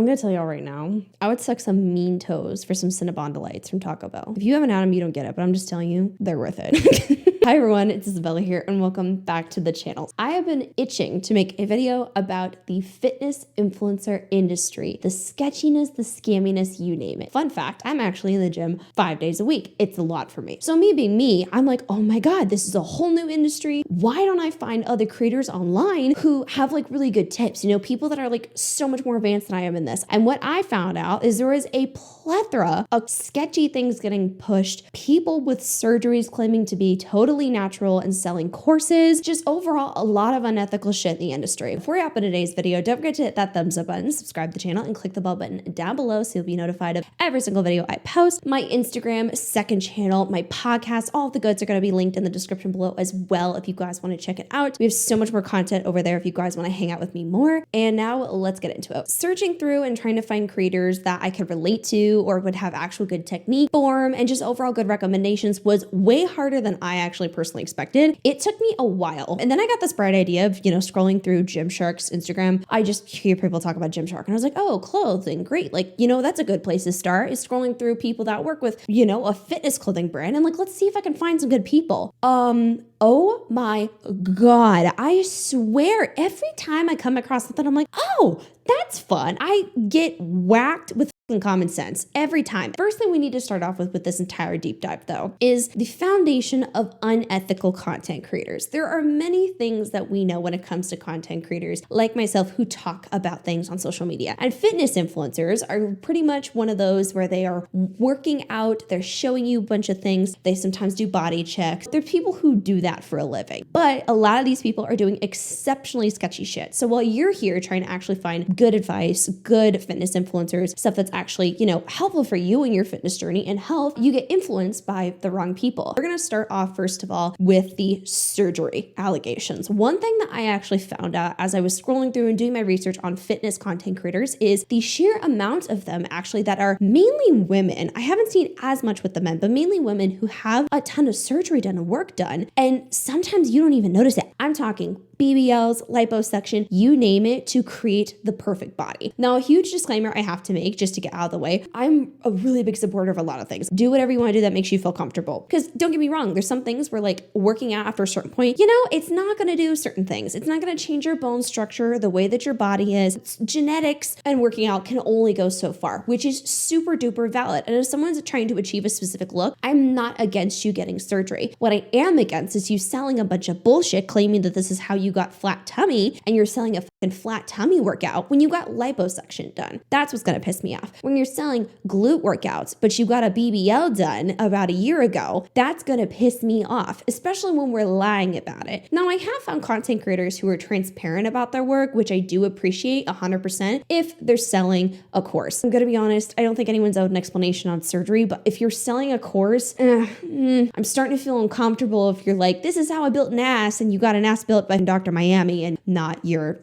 I'm gonna tell y'all right now, I would suck some mean toes for some Cinnabon Delights from Taco Bell. If you haven't had them, you don't get it, but I'm just telling you, they're worth it. Hi everyone, it's Isabella here and welcome back to the channel. I have been itching to make a video about the fitness influencer industry, the sketchiness, the scamminess, you name it. Fun fact, I'm actually in the gym 5 days a week. It's a lot for me. So me being me, I'm like, oh my God, this is a whole new industry. Why don't I find other creators online who have like really good tips? You know, people that are like so much more advanced than I am in this. And what I found out is there was a plethora of sketchy things getting pushed, people with surgeries claiming to be totally natural and selling courses, just overall a lot of unethical shit in the industry. Before we hop into today's video, don't forget to hit that thumbs up button, subscribe to the channel, and click the bell button down below so you'll be notified of every single video I post. My Instagram, second channel, my podcast, all of the goods are going to be linked in the description below as well if you guys want to check it out. We have so much more content over there if you guys want to hang out with me more. And now let's get into it. Searching through and trying to find creators that I could relate to or would have actual good technique, form, and just overall good recommendations was way harder than I actually personally expected. It took me a while. And then I got this bright idea of, scrolling through Gymshark's Instagram. I just hear people talk about Gymshark and I was like, oh, clothing, great. Like, that's a good place to start, is scrolling through people that work with, a fitness clothing brand. And like, let's see if I can find some good people. Oh my God. I swear every time I come across something, I'm like, oh, that's fun. I get whacked with common sense every time. First thing we need to start off with this entire deep dive though is the foundation of unethical content creators. There are many things that we know when it comes to content creators like myself who talk about things on social media, and fitness influencers are pretty much one of those where they are working out, they're showing you a bunch of things, they sometimes do body checks. They're people who do that for a living, but a lot of these people are doing exceptionally sketchy shit. So while you're here trying to actually find good advice, good fitness influencers, stuff that's actually, helpful for you in your fitness journey and health, you get influenced by the wrong people. We're going to start off, first of all, with the surgery allegations. One thing that I actually found out as I was scrolling through and doing my research on fitness content creators is the sheer amount of them actually that are mainly women. I haven't seen as much with the men, but mainly women who have a ton of surgery done and work done. And sometimes you don't even notice it. I'm talking BBLs, liposuction, you name it, to create the perfect body. Now, a huge disclaimer I have to make just to get out of the way, I'm a really big supporter of a lot of things. Do whatever you want to do that makes you feel comfortable. Because don't get me wrong, there's some things where like working out after a certain point, it's not going to do certain things. It's not going to change your bone structure, the way that your body is. It's genetics, and working out can only go so far, which is super duper valid. And if someone's trying to achieve a specific look, I'm not against you getting surgery. What I am against is you selling a bunch of bullshit claiming that this is how you got flat tummy, and you're selling a fucking flat tummy workout when you got liposuction done. That's what's going to piss me off. When you're selling glute workouts, but you got a BBL done about a year ago, that's going to piss me off, especially when we're lying about it. Now, I have found content creators who are transparent about their work, which I do appreciate 100% if they're selling a course. I'm going to be honest, I don't think anyone's owed an explanation on surgery, but if you're selling a course, I'm starting to feel uncomfortable if you're like, this is how I built an ass, and you got an ass built by Dr. Miami and not your,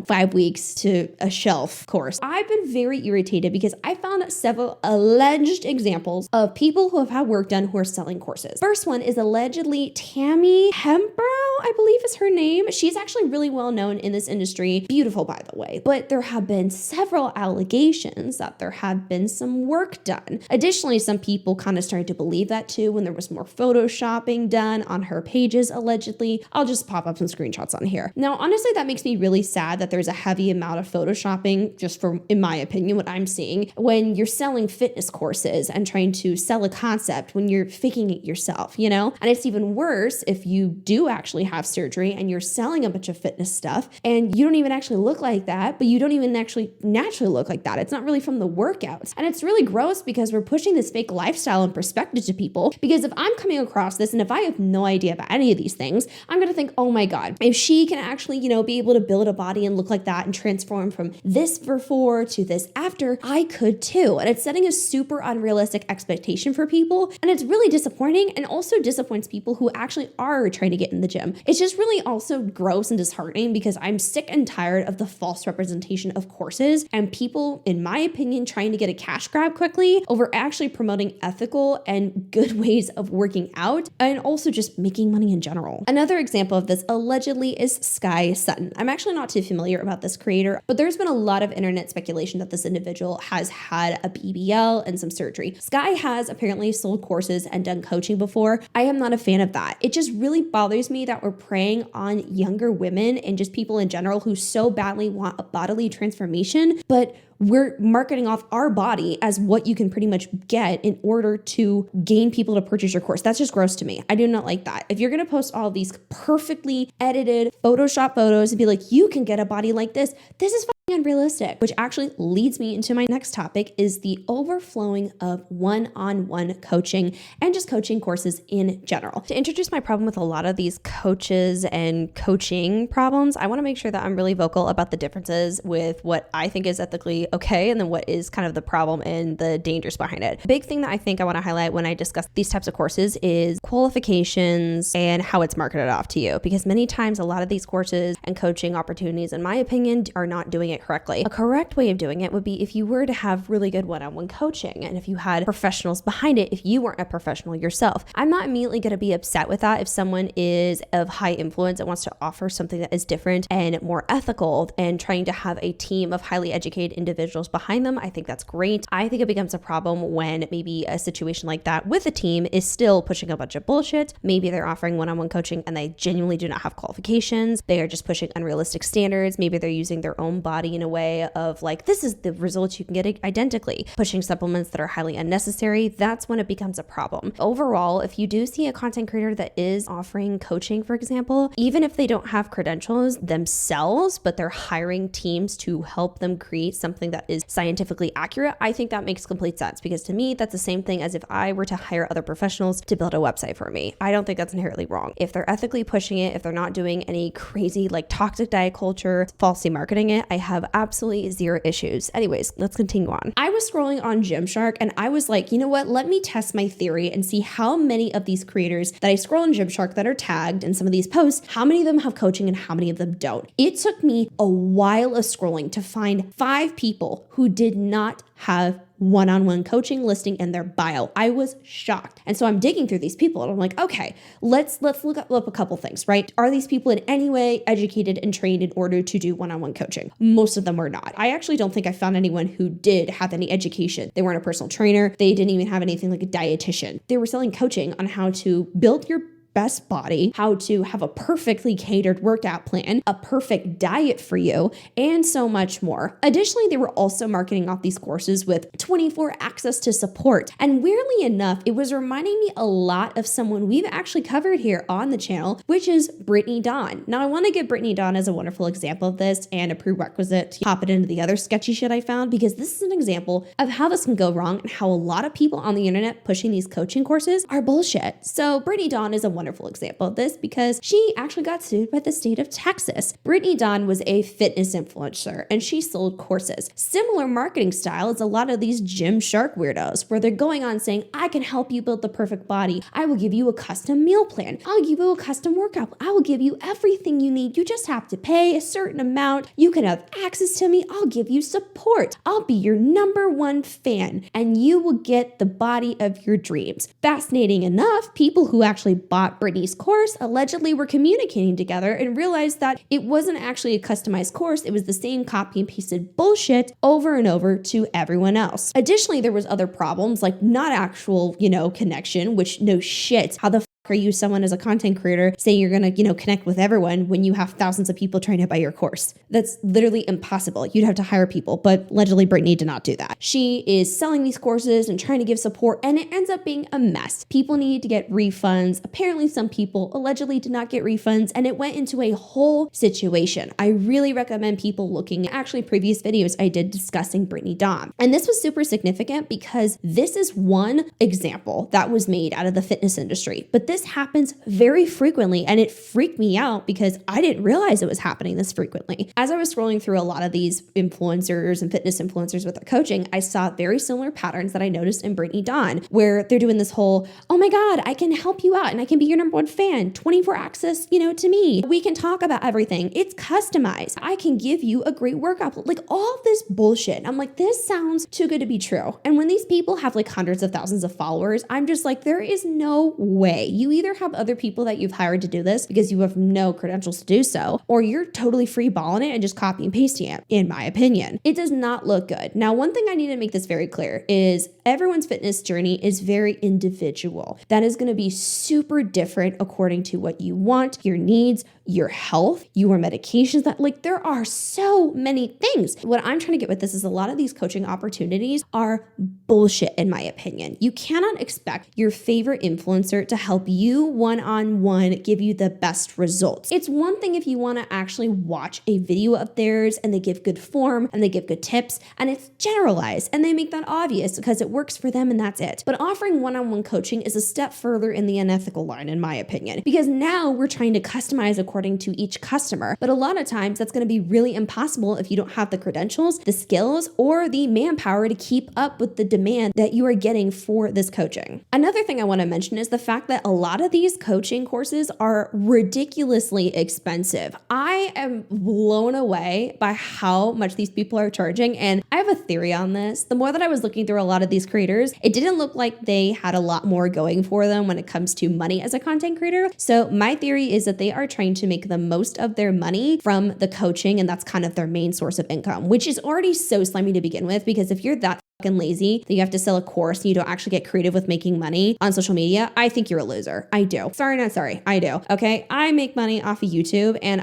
5 weeks to a shelf course. I've been very irritated because I found several alleged examples of people who have had work done who are selling courses. First one is allegedly Tammy Hembrow, I believe is her name. She's actually really well known in this industry. Beautiful, by the way. But there have been several allegations that there had been some work done. Additionally, some people kind of started to believe that too when there was more photoshopping done on her pages, allegedly. I'll just pop up some screenshots on here. Now, honestly, that makes me really sad that there's a heavy amount of photoshopping, just for, in my opinion, what I'm seeing, when you're selling fitness courses and trying to sell a concept when you're faking it yourself, And it's even worse if you do actually have surgery and you're selling a bunch of fitness stuff and you don't even actually look like that, but you don't even actually naturally look like that. It's not really from the workouts. And it's really gross because we're pushing this fake lifestyle and perspective to people, because if I'm coming across this and if I have no idea about any of these things, I'm going to think, oh my God, if she can actually, be able to build a body and look like that and transform from this before to this after, I could too. And it's setting a super unrealistic expectation for people. And it's really disappointing, and also disappoints people who actually are trying to get in the gym. It's just really also gross and disheartening because I'm sick and tired of the false representation of courses and people, in my opinion, trying to get a cash grab quickly over actually promoting ethical and good ways of working out and also just making money in general. Another example of this allegedly is Sky Sutton. I'm actually not too familiar about this creator, but there's been a lot of internet speculation that this individual has had a BBL and some surgery. Sky has apparently sold courses and done coaching before. I am not a fan of that. It just really bothers me that we're preying on younger women and just people in general who so badly want a bodily transformation, but we're marketing off our body as what you can pretty much get in order to gain people to purchase your course. That's just gross to me. I do not like that. If you're going to post all these perfectly edited Photoshop photos and be like, you can get a body like this is unrealistic, which actually leads me into my next topic is the overflowing of one-on-one coaching and just coaching courses in general. To introduce my problem with a lot of these coaches and coaching problems, I want to make sure that I'm really vocal about the differences with what I think is ethically okay and then what is kind of the problem and the dangers behind it. Big thing that I think I want to highlight when I discuss these types of courses is qualifications and how it's marketed off to you, because many times a lot of these courses and coaching opportunities, in my opinion, are not doing it correctly. A correct way of doing it would be if you were to have really good one-on-one coaching and if you had professionals behind it, if you weren't a professional yourself. I'm not immediately going to be upset with that if someone is of high influence and wants to offer something that is different and more ethical and trying to have a team of highly educated individuals behind them. I think that's great. I think it becomes a problem when maybe a situation like that with a team is still pushing a bunch of bullshit. Maybe they're offering one-on-one coaching and they genuinely do not have qualifications. They are just pushing unrealistic standards. Maybe they're using their own body in a way of like, this is the results you can get identically, pushing supplements that are highly unnecessary. That's when it becomes a problem. Overall, if you do see a content creator that is offering coaching, for example, even if they don't have credentials themselves, but they're hiring teams to help them create something that is scientifically accurate, I think that makes complete sense, because to me, that's the same thing as if I were to hire other professionals to build a website for me. I don't think that's inherently wrong. If they're ethically pushing it, if they're not doing any crazy like toxic diet culture, falsely marketing it, I have absolutely zero issues. Anyways, let's continue on. I was scrolling on Gymshark and I was like, you know what? Let me test my theory and see how many of these creators that I scroll on Gymshark that are tagged in some of these posts, how many of them have coaching and how many of them don't. It took me a while of scrolling to find 5 people who did not have one-on-one coaching listing in their bio. I was shocked. And so I'm digging through these people and I'm like, okay, let's look up a couple things, right? Are these people in any way educated and trained in order to do one-on-one coaching? Most of them were not. I actually don't think I found anyone who did have any education. They weren't a personal trainer. They didn't even have anything like a dietitian. They were selling coaching on how to build your best body, how to have a perfectly catered workout plan, a perfect diet for you, and so much more. Additionally, they were also marketing off these courses with 24 access to support. And weirdly enough, it was reminding me a lot of someone we've actually covered here on the channel, which is Brittany Dawn. Now, I want to give Brittany Dawn as a wonderful example of this and a prerequisite to hop it into the other sketchy shit I found, because this is an example of how this can go wrong and how a lot of people on the internet pushing these coaching courses are bullshit. So Brittany Dawn is a wonderful example of this because she actually got sued by the state of Texas. Brittany Dawn was a fitness influencer and she sold courses. Similar marketing style as a lot of these Gymshark weirdos, where they're going on saying, I can help you build the perfect body. I will give you a custom meal plan. I'll give you a custom workout. I will give you everything you need. You just have to pay a certain amount. You can have access to me. I'll give you support. I'll be your #1 fan and you will get the body of your dreams. Fascinating enough, people who actually bought Brittany's course allegedly were communicating together and realized that it wasn't actually a customized course. It was the same copy and pasted bullshit over and over to everyone else. Additionally, there was other problems like not actual, connection, which no shit. How the are you someone as a content creator saying you're going to, connect with everyone when you have thousands of people trying to buy your course? That's literally impossible. You'd have to hire people, but allegedly Brittany did not do that. She is selling these courses and trying to give support, and it ends up being a mess. People need to get refunds. Apparently some people allegedly did not get refunds, and it went into a whole situation. I really recommend people looking at actually previous videos I did discussing Brittany Dawn. And this was super significant because this is one example that was made out of the fitness industry, but this this happens very frequently, and it freaked me out because I didn't realize it was happening this frequently. As I was scrolling through a lot of these influencers and fitness influencers with their coaching, I saw very similar patterns that I noticed in Brittany Dawn, where they're doing this whole, oh my God, I can help you out and I can be your number one fan, 24 access, to me. We can talk about everything. It's customized. I can give you a great workout. Like all of this bullshit. I'm like, this sounds too good to be true. And when these people have like hundreds of thousands of followers, I'm just like, there is no way. You either have other people that you've hired to do this because you have no credentials to do so, or you're totally free balling it and just copy and pasting it, in my opinion. It does not look good. Now, one thing I need to make this very clear is everyone's fitness journey is very individual. That is going to be super different according to what you want, your needs, your health, your medications. That like there are so many things. What I'm trying to get with this is a lot of these coaching opportunities are bullshit, in my opinion. You cannot expect your favorite influencer to help you one-on-one give you the best results. It's one thing if you want to actually watch a video of theirs and they give good form and they give good tips and it's generalized and they make that obvious because it works for them and that's it. But offering one-on-one coaching is a step further in the unethical line, in my opinion, because now we're trying to customize according to each customer. But a lot of times that's going to be really impossible if you don't have the credentials, the skills, or the manpower to keep up with the demand that you are getting for this coaching. Another thing I want to mention is the fact that a lot of these coaching courses are ridiculously expensive. I am blown away by how much these people are charging. And I have a theory on this. The more that I was looking through a lot of these creators, it didn't look like they had a lot more going for them when it comes to money as a content creator. So my theory is that they are trying to make the most of their money from the coaching, and that's kind of their main source of income, which is already so slimy to begin with, because if you're that fucking lazy that you have to sell a course and you don't actually get creative with making money on social media, I think you're a loser. I do. Sorry, not sorry. I do. Okay. I make money off of YouTube and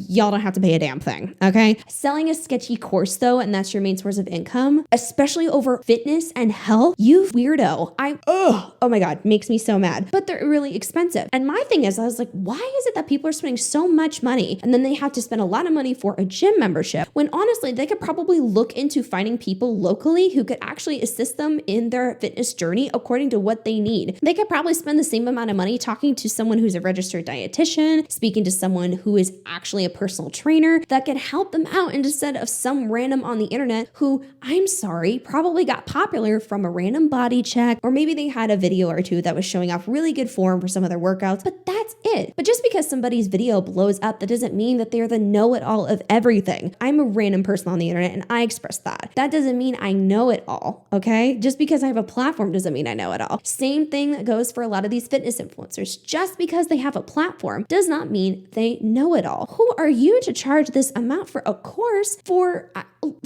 y'all don't have to pay a damn thing. Okay. Selling a sketchy course though, and that's your main source of income, especially over fitness and health, you weirdo. Oh my God, makes me so mad. But they're really expensive. And my thing is, I was like, why is it that people are spending so much money and then they have to spend a lot of money for a gym membership when honestly they could probably look into finding people locally who could actually assist them in their fitness journey according to what they need. They could probably spend the same amount of money talking to someone who's a registered dietitian, speaking to someone who is actually a personal trainer that can help them out instead of some random on the internet who, I'm sorry, probably got popular from a random body check, or maybe they had a video or two that was showing off really good form for some of their workouts, but that's it. But just because somebody's video blows up, that doesn't mean that they're the know-it-all of everything. I'm a random person on the internet and I express that. That doesn't mean I know it all, okay? Just because I have a platform doesn't mean I know it all. Same thing that goes for a lot of these fitness influencers. Just because they have a platform does not mean they know it all. Who are you to charge this amount for a course for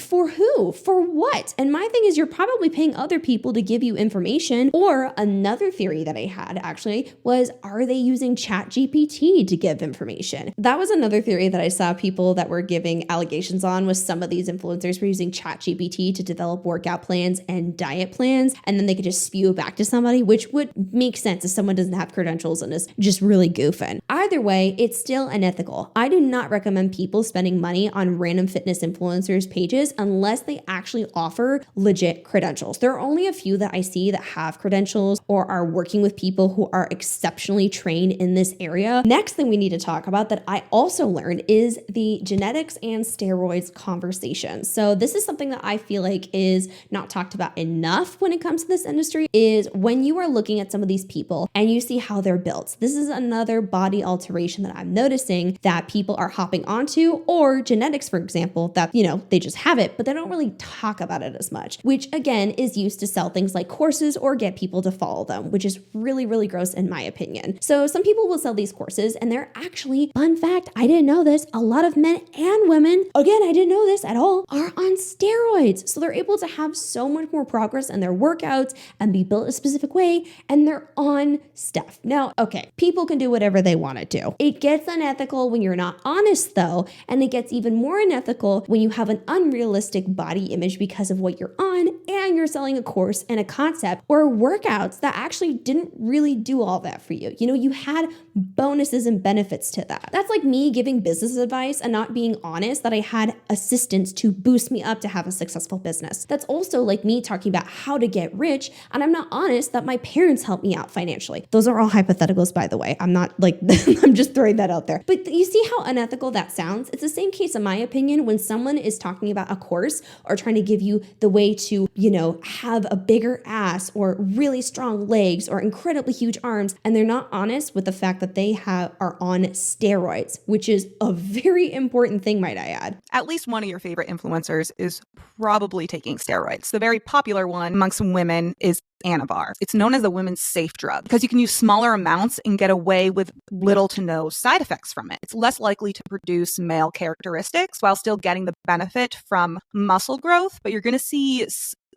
who? For what? And my thing is, you're probably paying other people to give you information. Or another theory that I had actually was, are they using ChatGPT to give information? That was another theory that I saw people that were giving allegations on, was some of these influencers were using ChatGPT to develop workout plans and diet plans, and then they could just spew it back to somebody, which would make sense if someone doesn't have credentials and is just really goofing. Either way, it's still unethical. I do not recommend people spending money on random fitness influencers pages unless they actually offer legit credentials. There are only a few that I see that have credentials or are working with people who are exceptionally trained in this area. Next thing we need to talk about that I also learned is the genetics and steroids conversation. So this is something that I feel like is not talked about enough when it comes to this industry, is when you are looking at some of these people and you see how they're built. This is another body alteration that I'm noticing that people are hopping onto, or genetics, for example, that, they just have it, but they don't really talk about it as much, which again is used to sell things like courses or get people to follow them, which is really, really gross in my opinion. So some people will sell these courses and they're actually, fun fact, I didn't know this, a lot of men and women, again, I didn't know this at all, are on steroids. So they're able to have so much more progress in their workouts and be built a specific way, and they're on stuff. Now, okay, people can do whatever they want to do. It gets unethical when you're not honest though, and it gets even more unethical when you have an unrealistic body image because of what you're on, and buying or selling a course and a concept or workouts that actually didn't really do all that for you. You know, you had bonuses and benefits to that. That's like me giving business advice and not being honest that I had assistance to boost me up to have a successful business. That's also like me talking about how to get rich and I'm not honest that my parents helped me out financially. Those are all hypotheticals, by the way. I'm not like, I'm just throwing that out there. But you see how unethical that sounds? It's the same case, in my opinion, when someone is talking about a course or trying to give you the way to, you know, have a bigger ass or really strong legs or incredibly huge arms, and they're not honest with the fact that they are on steroids, which is a very important thing, might I add. At least one of your favorite influencers is probably taking steroids. The very popular one amongst women is Anavar. It's known as a women's safe drug because you can use smaller amounts and get away with little to no side effects from it. It's less likely to produce male characteristics while still getting the benefit from muscle growth, but you're going to see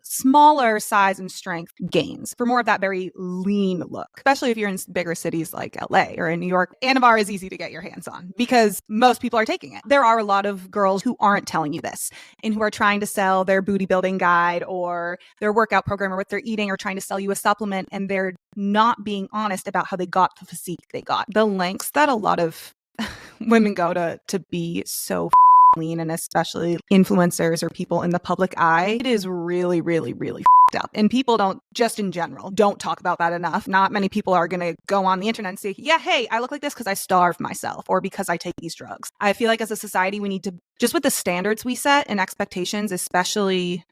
smaller size and strength gains for more of that very lean look, especially if you're in bigger cities like LA or in New York. Anavar is easy to get your hands on because most people are taking it. There are a lot of girls who aren't telling you this and who are trying to sell their booty building guide or their workout program or what they're eating or trying to sell you a supplement, and they're not being honest about how they got the physique they got. The lengths that a lot of women go to be so lean, and especially influencers or people in the public eye, it is really, really, really up. And people don't talk about that enough. Not many people are going to go on the internet and say, yeah, hey, I look like this because I starve myself or because I take these drugs. I feel like as a society, we need to, just with the standards we set and expectations, especially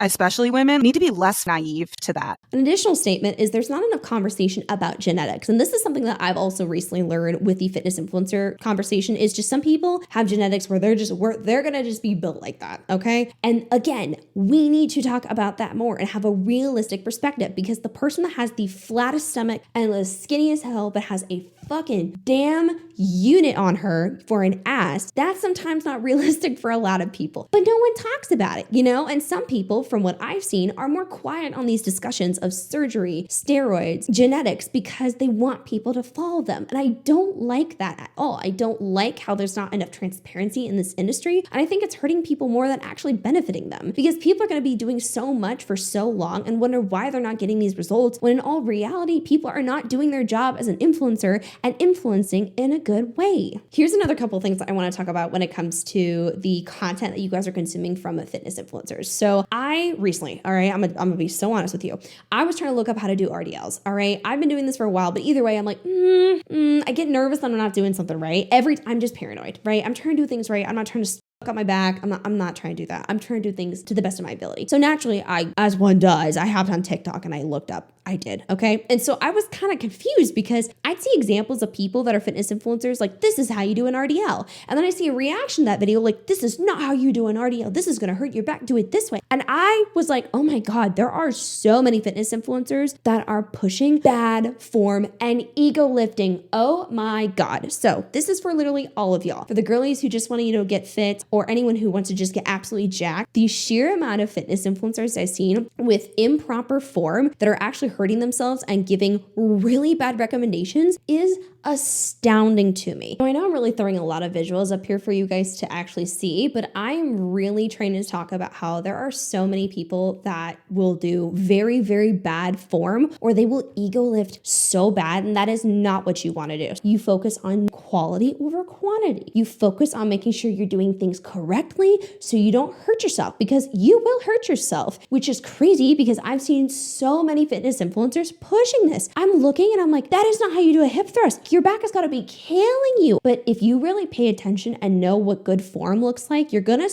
women, need to be less naive to that. An additional statement is there's not enough conversation about genetics. And this is something that I've also recently learned with the fitness influencer conversation is just some people have genetics where they're going to just be built like that. Okay. And again, we need to talk about that more and have a realistic perspective, because the person that has the flattest stomach and is skinny as hell but has a fucking damn unit on her for an ass, that's sometimes not realistic for a lot of people. But no one talks about it, you know? And some people, from what I've seen, are more quiet on these discussions of surgery, steroids, genetics, because they want people to follow them. And I don't like that at all. I don't like how there's not enough transparency in this industry. And I think it's hurting people more than actually benefiting them, because people are going to be doing so much for so long and wonder why they're not getting these results, when in all reality, people are not doing their job as an influencer and influencing in a good way. Here's another couple of things that I want to talk about when it comes to the content that you guys are consuming from fitness influencers. So I recently, all right, I'm gonna be so honest with you. I was trying to look up how to do RDLs. All right. I've been doing this for a while, but either way, I'm like, I get nervous that I'm not doing something right. I'm just paranoid, right? I'm trying to do things right. I'm not trying to up my back. I'm not trying to do that. I'm trying to do things to the best of my ability. So naturally, as one does, I hopped on TikTok and I looked up. I did. Okay. And so I was kind of confused because I'd see examples of people that are fitness influencers like, this is how you do an RDL. And then I see a reaction to that video like, this is not how you do an RDL. This is going to hurt your back. Do it this way. And I was like, oh my God, there are so many fitness influencers that are pushing bad form and ego lifting. Oh my God. So this is for literally all of y'all. For the girlies who just want to, get fit, or anyone who wants to just get absolutely jacked. The sheer amount of fitness influencers I've seen with improper form that are actually hurting themselves and giving really bad recommendations is astounding to me. I know I'm really throwing a lot of visuals up here for you guys to actually see, but I'm really trying to talk about how there are so many people that will do very, very bad form, or they will ego lift so bad, and that is not what you want to do. You focus on quality over quantity. You focus on making sure you're doing things correctly so you don't hurt yourself, because you will hurt yourself, which is crazy because I've seen so many fitness influencers pushing this. I'm looking and I'm like, that is not how you do a hip thrust. Your back has got to be killing you. But if you really pay attention and know what good form looks like, you're gonna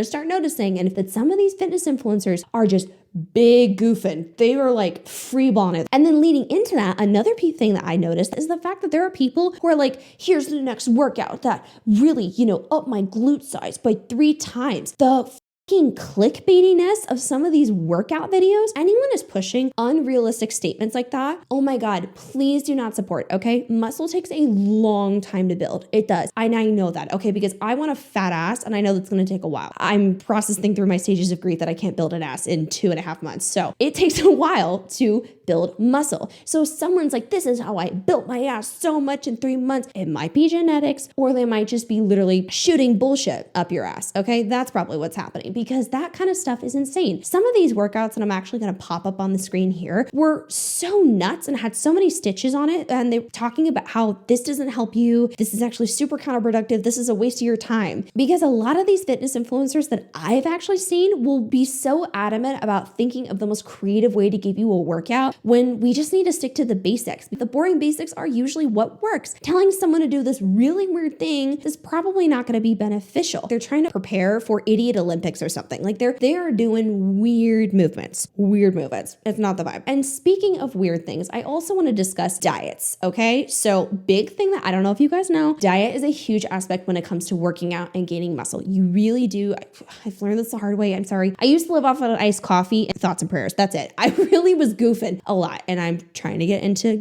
start noticing. And if some of these fitness influencers are just big goofing, they were like freeballing it. And then leading into that, another thing that I noticed is the fact that there are people who are like, here's the next workout that really, up my glute size by 3 times. The clickbaitiness of some of these workout videos. Anyone is pushing unrealistic statements like that, oh my God, please do not support, okay? Muscle takes a long time to build. It does. And I know that, okay? Because I want a fat ass and I know that's going to take a while. I'm processing through my stages of grief that I can't build an ass in 2.5 months. So it takes a while to build build muscle. So someone's like, this is how I built my ass so much in 3 months. It might be genetics, or they might just be literally shooting bullshit up your ass. Okay, that's probably what's happening, because that kind of stuff is insane. Some of these workouts that I'm actually going to pop up on the screen here were so nuts and had so many stitches on it, and they were talking about how this doesn't help you, this is actually super counterproductive, this is a waste of your time. Because a lot of these fitness influencers that I've actually seen will be so adamant about thinking of the most creative way to give you a workout, when we just need to stick to the basics. The boring basics are usually what works. Telling someone to do this really weird thing is probably not going to be beneficial. They're trying to prepare for idiot Olympics or something. Like they are doing weird movements. It's not the vibe. And speaking of weird things, I also want to discuss diets. Okay, so big thing that I don't know if you guys know, diet is a huge aspect when it comes to working out and gaining muscle. You really do. I've learned this the hard way. I'm sorry. I used to live off of iced coffee and thoughts and prayers. That's it. I really was goofing a lot, and I'm trying to get into,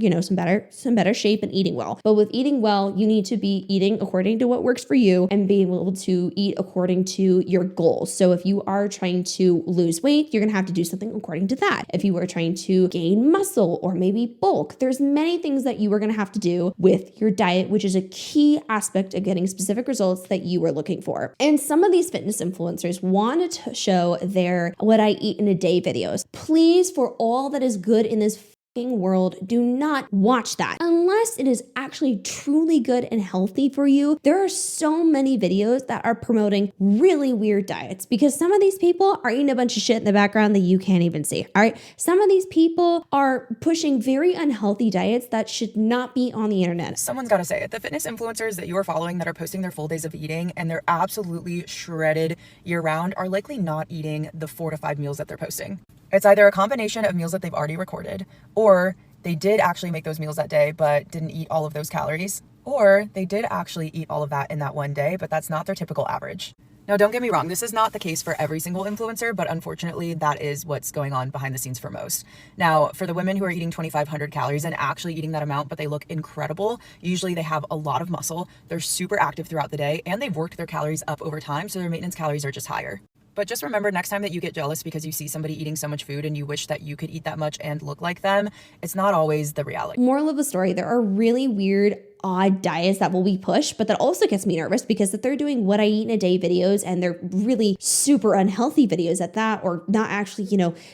some better shape and eating well. But with eating well, you need to be eating according to what works for you and being able to eat according to your goals. So if you are trying to lose weight, you're going to have to do something according to that. If you are trying to gain muscle or maybe bulk, there's many things that you are going to have to do with your diet, which is a key aspect of getting specific results that you are looking for. And some of these fitness influencers wanted to show their what I eat in a day videos. Please, for all that is good in this world, do not watch that unless it is actually truly good and healthy for you. There are so many videos that are promoting really weird diets, because some of these people are eating a bunch of shit in the background that you can't even see. All right, some of these people are pushing very unhealthy diets that should not be on the internet. Someone's got to say it. The fitness influencers that you are following that are posting their full days of eating and they're absolutely shredded year round are likely not eating the 4 to 5 meals that they're posting. It's either a combination of meals that they've already recorded, or they did actually make those meals that day but didn't eat all of those calories, or they did actually eat all of that in that one day, but that's not their typical average. Now, don't get me wrong, this is not the case for every single influencer, but unfortunately that is what's going on behind the scenes for most. Now, for the women who are eating 2,500 calories and actually eating that amount, but they look incredible, usually they have a lot of muscle, they're super active throughout the day, and they've worked their calories up over time, so their maintenance calories are just higher. But just remember, next time that you get jealous because you see somebody eating so much food and you wish that you could eat that much and look like them, it's not always the reality. Moral of the story, there are really weird, odd diets that will be pushed, but that also gets me nervous, because if they're doing what I eat in a day videos and they're really super unhealthy videos at that, or not actually,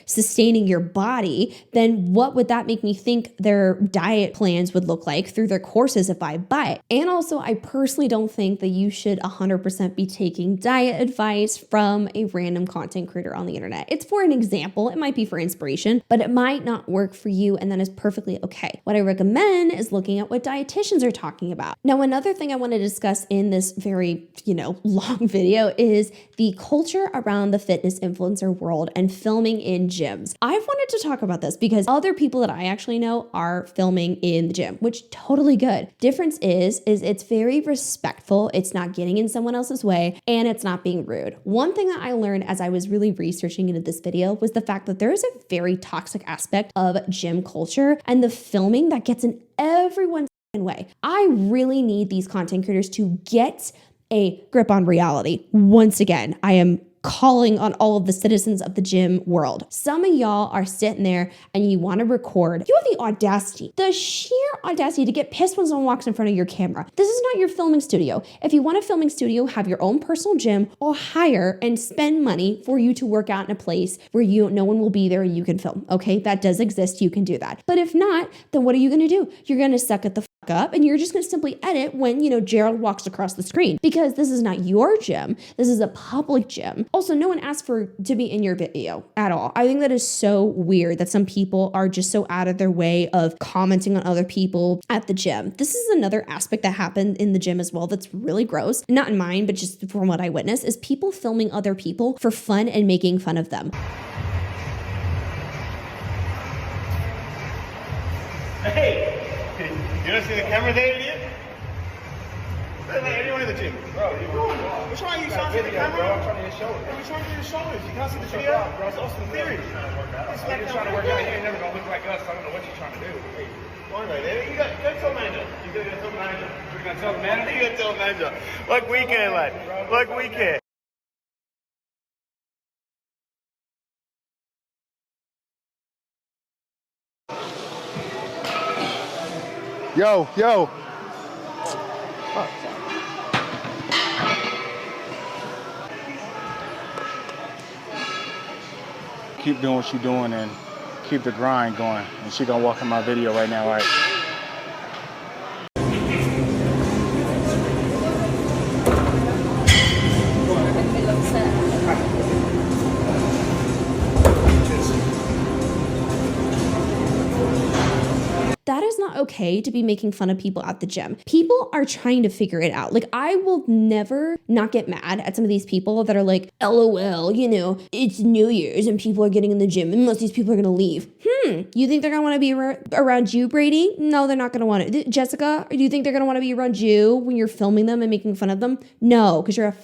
sustaining your body, then what would that make me think their diet plans would look like through their courses if I buy it? And also, I personally don't think that you should 100% be taking diet advice from a random content creator on the internet. It's for an example, it might be for inspiration, but it might not work for you, and that is perfectly okay. What I recommend is looking at what dietitians are talking about. Now, another thing I want to discuss in this very, long video is the culture around the fitness influencer world and filming in gyms. I've wanted to talk about this because other people that I actually know are filming in the gym, which totally good. Difference is it's very respectful. It's not getting in someone else's way, and it's not being rude. One thing that I learned as I was really researching into this video was the fact that there is a very toxic aspect of gym culture and the filming that gets in everyone's way. I really need these content creators to get a grip on reality. Once again, I am calling on all of the citizens of the gym world. Some of y'all are sitting there and you want to record. You have the audacity, the sheer audacity to get pissed when someone walks in front of your camera. This is not your filming studio. If you want a filming studio, have your own personal gym, or hire and spend money for you to work out in a place where no one will be there and you can film. Okay, that does exist. You can do that. But if not, then what are you going to do? You're going to suck at the up, and you're just going to simply edit when, Gerald walks across the screen, because this is not your gym. This is a public gym. Also, no one asked to be in your video at all. I think that is so weird that some people are just so out of their way of commenting on other people at the gym. This is another aspect that happened in the gym as well that's really gross. Not in mine, but just from what I witnessed, is people filming other people for fun and making fun of them. Hey! You don't see the camera there, idiot? Anyone in the gym? Bro, which one are you trying to see the camera? Bro, I'm trying to hit shoulders. Which one are your shoulders? You can't see the video? Bro, it's Austin Theory. You're trying to work out here. You're never going to look like us. I don't know what you're trying to do. Hey, one right there. Go tell the manager. You're going to tell the manager. You're going to tell the manager? You're going to tell the manager. Look weekend, lad. Look weekend. Yo, yo. Keep doing what you're doing and keep the grind going. And she gonna walk in my video right now, all right? That is not okay to be making fun of people at the gym. People are trying to figure it out. Like, I will never not get mad at some of these people that are like, LOL, you know, it's New Year's and people are getting in the gym and most of these people are gonna leave. You think they're gonna wanna be around you, Brady? No, they're not gonna want it. Jessica, do you think they're gonna wanna be around you when you're filming them and making fun of them? No, because you're a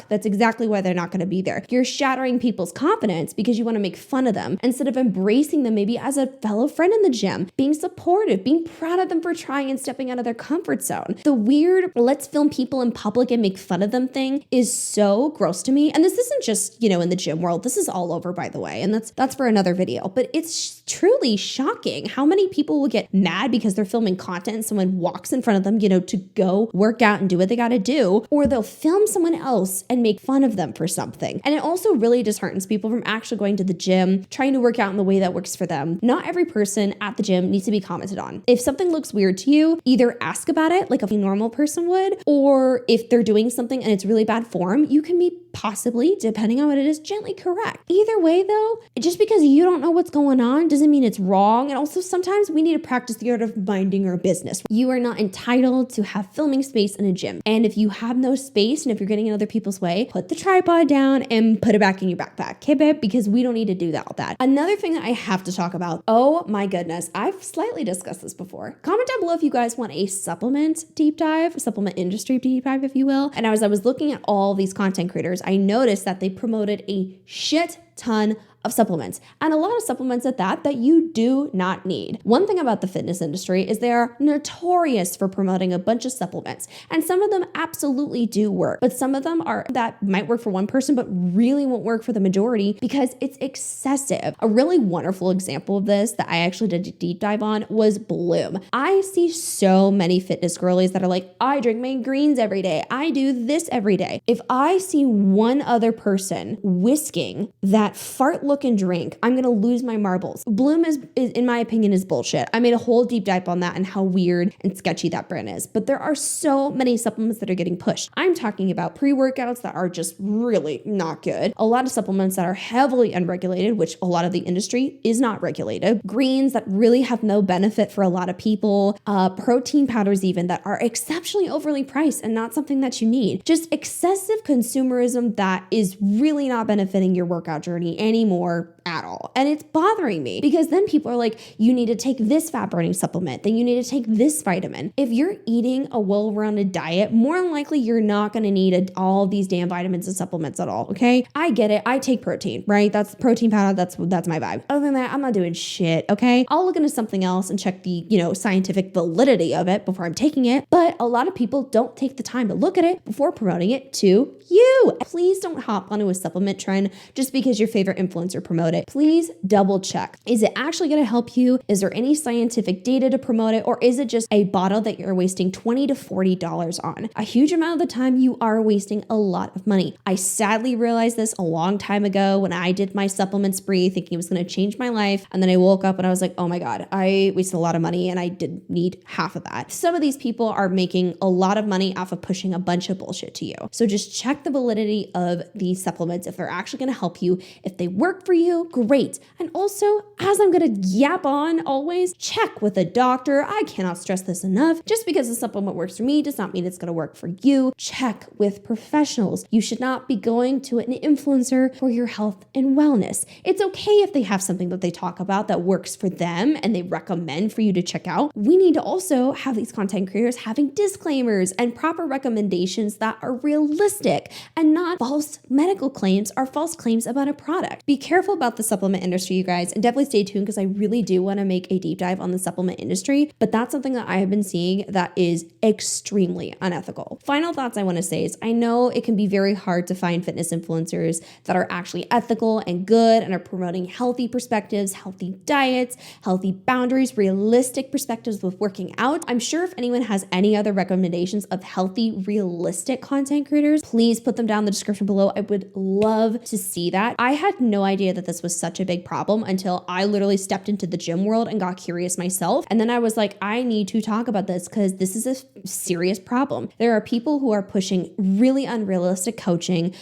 that's exactly why they're not going to be there. You're shattering people's confidence because you want to make fun of them instead of embracing them maybe as a fellow friend in the gym, being supportive, being proud of them for trying and stepping out of their comfort zone. The weird, let's film people in public and make fun of them thing is so gross to me. And this isn't just, you know, in the gym world. This is all over, by the way. And that's for another video. But it's truly shocking how many people will get mad because they're filming content and someone walks in front of them, you know, to go work out and do what they got to do, or they'll film someone else and make fun of them for something. And it also really disheartens people from actually going to the gym, trying to work out in the way that works for them. Not every person at the gym needs to be commented on. If something looks weird to you, either ask about it like a normal person would, or if they're doing something and it's really bad form, you can be possibly, depending on what it is, gently correct. Either way though, just because you don't know what's going on doesn't mean it's wrong. And also sometimes we need to practice the art of minding our business. You are not entitled to have filming space in a gym. And if you have no space and if you're getting in other people's way, put the tripod down and put it back in your backpack, okay, babe? Because we don't need to do all that. Another thing that I have to talk about, oh my goodness, I've slightly discussed this before. Comment down below if you guys want a supplement deep dive, supplement industry deep dive, if you will. And as I was looking at all these content creators, I noticed that they promoted a shit ton of supplements, and a lot of supplements at that you do not need. One thing about the fitness industry is they are notorious for promoting a bunch of supplements, and some of them absolutely do work, but some of them are that might work for one person but really won't work for the majority because it's excessive. A really wonderful example of this that I actually did a deep dive on was Bloom. I see so many fitness girlies that are like, I drink my greens every day, I do this every day. If I see one other person whisking that fart looking drink, I'm gonna lose my marbles. Bloom is in my opinion is bullshit. I made a whole deep dive on that and how weird and sketchy that brand is, but there are so many supplements that are getting pushed. I'm talking about pre-workouts that are just really not good, a lot of supplements that are heavily unregulated, which a lot of the industry is not regulated, greens that really have no benefit for a lot of people, protein powders even that are exceptionally overly priced and not something that you need. Just excessive consumerism that is really not benefiting your workout journey anymore at all. And it's bothering me because then people are like, you need to take this fat burning supplement, then you need to take this vitamin. If you're eating a well-rounded diet, more than likely you're not going to need all these damn vitamins and supplements at all. Okay. I get it. I take protein, right? That's protein powder. That's my vibe. Other than that, I'm not doing shit. Okay. I'll look into something else and check the, scientific validity of it before I'm taking it. But a lot of people don't take the time to look at it before promoting it to you. Please don't hop onto a supplement trend just because your favorite influencer promote it. Please double check. Is it actually going to help you? Is there any scientific data to promote it? Or is it just a bottle that you're wasting $20 to $40 on? A huge amount of the time you are wasting a lot of money. I sadly realized this a long time ago when I did my supplement spree thinking it was going to change my life. And then I woke up and I was like, oh my God, I wasted a lot of money and I didn't need half of that. Some of these people are making a lot of money off of pushing a bunch of bullshit to you. So just check the validity of these supplements. If they're actually going to help you, if they work for you, great. And also, as I'm going to yap on always, check with a doctor. I cannot stress this enough. Just because a supplement works for me does not mean it's going to work for you. Check with professionals. You should not be going to an influencer for your health and wellness. It's okay if they have something that they talk about that works for them and they recommend for you to check out. We need to also have these content creators having disclaimers and proper recommendations that are realistic and not false medical claims or false claims about a product. Be careful careful about the supplement industry, you guys, and definitely stay tuned because I really do want to make a deep dive on the supplement industry, but that's something that I have been seeing that is extremely unethical. Final thoughts I want to say is I know it can be very hard to find fitness influencers that are actually ethical and good and are promoting healthy perspectives, healthy diets, healthy boundaries, realistic perspectives with working out. I'm sure if anyone has any other recommendations of healthy, realistic content creators, please put them down in the description below. I would love to see that. I had no idea that this was such a big problem until I literally stepped into the gym world and got curious myself. And then I was like, I need to talk about this because this is a serious problem. There are people who are pushing really unrealistic coaching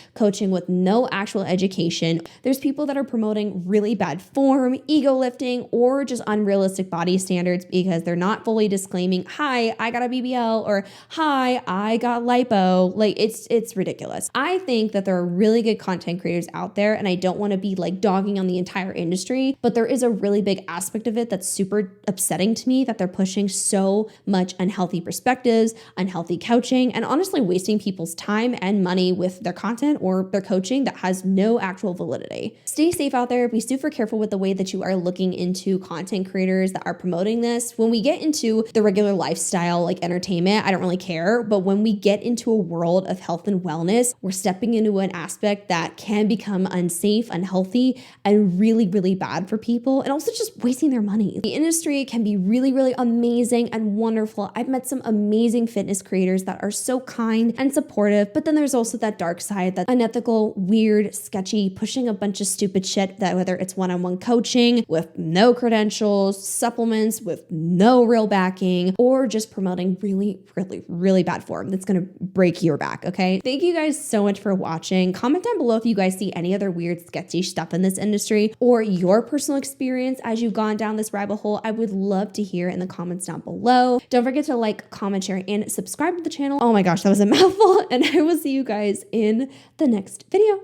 with no actual education. There's people that are promoting really bad form, ego lifting, or just unrealistic body standards because they're not fully disclaiming, hi, I got a BBL, or hi, I got lipo. Like it's ridiculous. I think that there are really good content creators out there, and I don't want to be like dogging on the entire industry, but there is a really big aspect of it that's super upsetting to me that they're pushing so much unhealthy perspectives, unhealthy couching, and honestly wasting people's time and money with their content or their coaching that has no actual validity. Stay safe out there. Be super careful with the way that you are looking into content creators that are promoting this. When we get into the regular lifestyle, like entertainment, I don't really care. But when we get into a world of health and wellness, we're stepping into an aspect that can become unsafe, unhealthy, and really, really bad for people, and also just wasting their money. The industry can be really, really amazing and wonderful. I've met some amazing fitness creators that are so kind and supportive, but then there's also that dark side, that unethical, weird, sketchy, pushing a bunch of stupid shit, that whether it's one-on-one coaching with no credentials, supplements with no real backing, or just promoting really, really, really bad form that's gonna break your back, okay? Thank you guys so much for watching. Comment down below if you guys see any other weird, sketchy stuff in this industry or your personal experience as you've gone down this rabbit hole. I would love to hear in the comments down below. Don't forget to like, comment, share, and subscribe to the channel. Oh my gosh, that was a mouthful, and I will see you guys in the next video.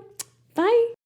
Bye.